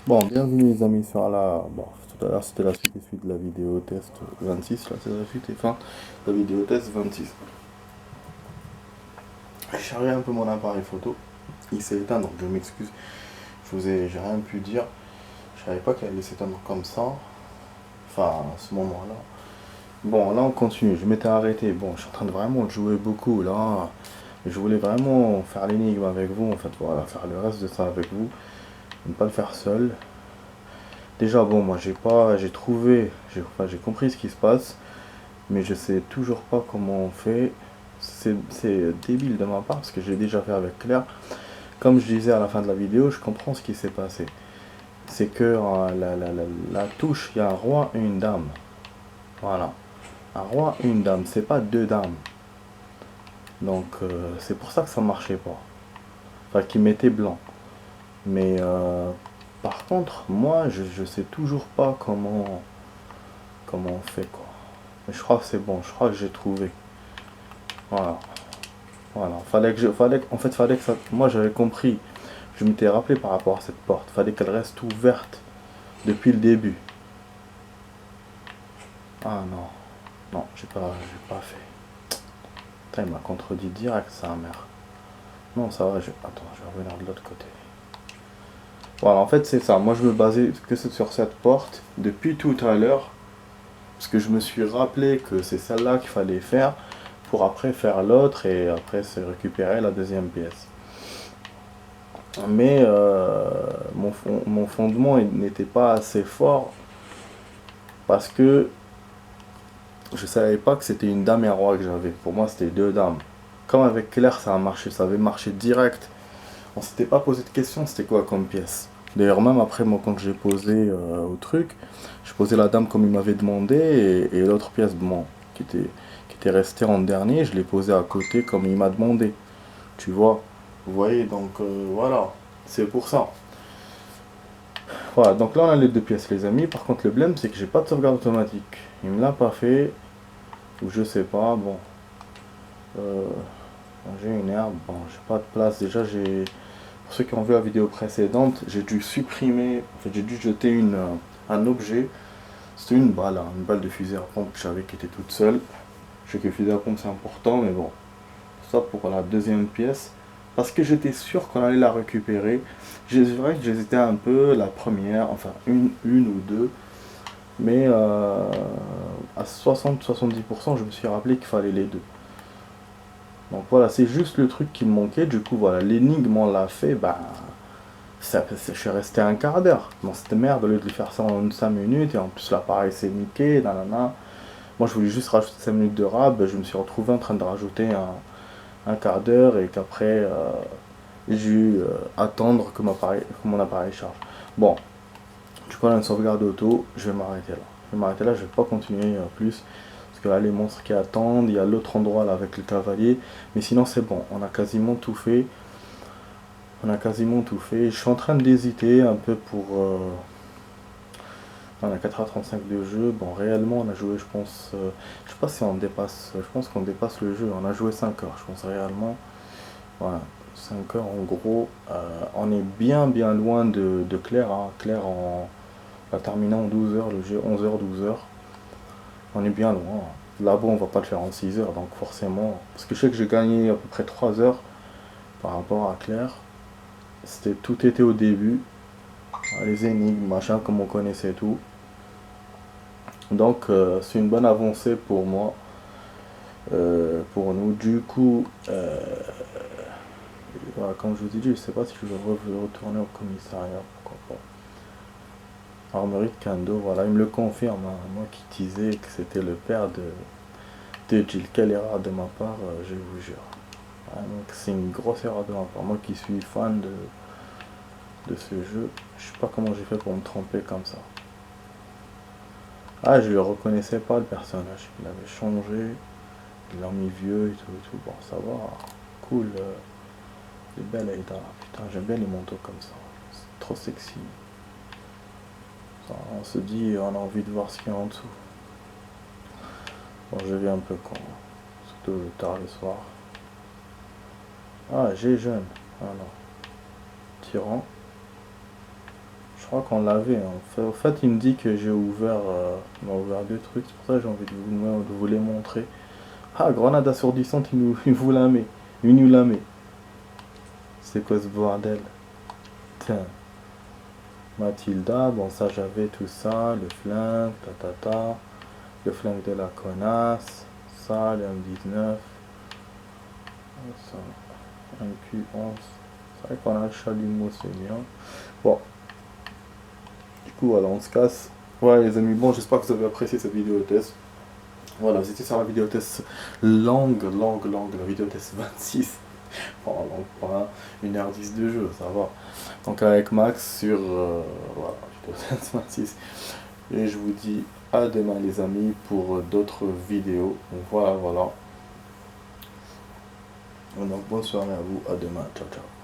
Bon, bienvenue les amis sur la... Bon, tout à l'heure c'était la suite et suite de la vidéo test 26, là c'est la suite et fin de la vidéo test 26. J'ai chargé un peu mon appareil photo, il s'est éteint donc je m'excuse, j'ai rien pu dire, je savais pas qu'elle allait s'éteindre comme ça, enfin à ce moment-là. Bon, là on continue, je m'étais arrêté, bon je suis en train de vraiment jouer beaucoup là, je voulais vraiment faire l'énigme avec vous, en fait voilà, faire le reste de ça avec vous, ne pas le faire seul. Déjà, bon, moi j'ai trouvé, j'ai compris ce qui se passe, mais je sais toujours pas comment on fait. C'est débile de ma part parce que j'ai déjà fait avec Claire. Comme je disais à la fin de la vidéo, je comprends ce qui s'est passé. C'est que la touche, il y a un roi et une dame. Voilà. Un roi et une dame, c'est pas deux dames. Donc c'est pour ça que ça marchait pas. Enfin, qui mettait blanc. Mais par contre, moi, je sais toujours pas comment on fait quoi. Mais je crois que c'est bon, je crois que j'ai trouvé. Voilà. Voilà. Fallait que ça. Moi j'avais compris. Je m'étais rappelé par rapport à cette porte. Fallait qu'elle reste ouverte depuis le début. Ah non. Non, j'ai pas fait. Putain, il m'a contredit direct sa mère. Non, ça va, attends, je vais revenir de l'autre côté. Voilà, en fait c'est ça. Moi je me basais que sur cette porte depuis tout à l'heure. Parce que je me suis rappelé que c'est celle-là qu'il fallait faire pour après faire l'autre et après se récupérer la deuxième pièce. Mais mon fondement n'était pas assez fort parce que je savais pas que c'était une dame et un roi que j'avais. Pour moi, c'était deux dames. Comme avec Claire, ça a marché, ça avait marché direct. On s'était pas posé de questions, c'était quoi comme pièce. D'ailleurs, même après, moi, quand j'ai posé au truc, je posais la dame comme il m'avait demandé et l'autre pièce, bon, qui était restée en dernier, je l'ai posée à côté comme il m'a demandé. Tu vois? Vous voyez, donc voilà, c'est pour ça. Voilà, donc là on a les deux pièces les amis. Par contre le blème c'est que j'ai pas de sauvegarde automatique. Il me l'a pas fait, ou je sais pas, bon. Euh, j'ai une herbe, bon j'ai pas de place. Déjà j'ai. Pour ceux qui ont vu la vidéo précédente, j'ai dû supprimer, en fait j'ai dû jeter un objet. C'était une balle, hein, une balle de fusil à pompe que j'avais qui était toute seule. Je sais que le fusil à pompe c'est important, mais bon. Ça pour la deuxième pièce. Parce que j'étais sûr qu'on allait la récupérer. C'est vrai que j'hésitais un peu, la première, enfin une ou deux. Mais à 60-70%, je me suis rappelé qu'il fallait les deux. Donc voilà, c'est juste le truc qui me manquait. Du coup, voilà, l'énigme, on l'a fait. Bah, je suis resté un quart d'heure dans cette merde au lieu de lui faire ça en 5 minutes. Et en plus, l'appareil s'est niqué. Nanana. Moi, je voulais juste rajouter 5 minutes de rab. Je me suis retrouvé en train de rajouter un quart d'heure. Et qu'après, j'ai eu attendre que mon appareil charge. Bon, du coup, on a une sauvegarde auto. Je vais m'arrêter là. Je vais pas continuer plus. Parce que là, les monstres qui attendent, il y a l'autre endroit là avec le cavalier. Mais sinon, c'est bon, on a quasiment tout fait. On a quasiment tout fait. Je suis en train d'hésiter un peu pour. On a 4h35 de jeu. Bon, réellement, on a joué, je pense. Je sais pas si on dépasse. Je pense qu'on dépasse le jeu. On a joué 5 heures, je pense réellement. Voilà, 5 heures en gros. On est bien loin de Claire. Hein. Claire, on l'a terminé en 12 heures, le jeu 11 h 12 h. On est bien loin. Là-bas, on va pas le faire en 6 heures, donc forcément. Parce que je sais que j'ai gagné à peu près 3 heures par rapport à Claire. Tout était au début. Les énigmes, machin, comme on connaissait tout. Donc, c'est une bonne avancée pour moi. Pour nous. Du coup, voilà, comme je vous ai dit, je sais pas si je vais retourner au commissariat. Pourquoi pas. Armerie de Kando, voilà, il me le confirme. Hein. Moi qui disais que c'était le père de Jill. Quelle erreur de ma part, je vous jure. Ah, donc c'est une grosse erreur de ma part. Moi qui suis fan de ce jeu, je sais pas comment j'ai fait pour me tromper comme ça. Ah, je le reconnaissais pas le personnage. Il avait changé, il l'a mis vieux et tout. Bon, ça va. Cool. Les belles Aida. Putain, j'aime bien les manteaux comme ça. C'est trop sexy. Ça, on se dit, on a envie de voir ce qu'il y a en dessous. Bon, je vais un peu con. Surtout tard le soir. Ah, j'ai jeune. Ah non. Tyran. Je crois qu'on l'avait. Au fait, il me dit que j'ai ouvert, il m'a ouvert deux trucs. C'est pour ça que j'ai envie de vous les montrer. Ah, grenade assourdissante, il vous la met. Il nous la met. C'est quoi ce bordel? Tiens. Mathilda, bon ça j'avais tout ça, le flingue, le flingue de la connasse, ça, le M19, ça, MQ11, c'est vrai qu'on a le chalumeau, c'est bien. Bon, du coup voilà, on se casse. Ouais les amis, bon j'espère que vous avez apprécié cette vidéo test. Voilà, vous étiez sur la vidéo test longue, la vidéo test 26. Bon, donc pas 1h10 de jeu, ça va. Donc avec Max sur voilà, vidéo test 26. Et je vous dis à demain les amis pour d'autres vidéos. Donc voilà. Donc bonne soirée à vous, à demain, ciao ciao.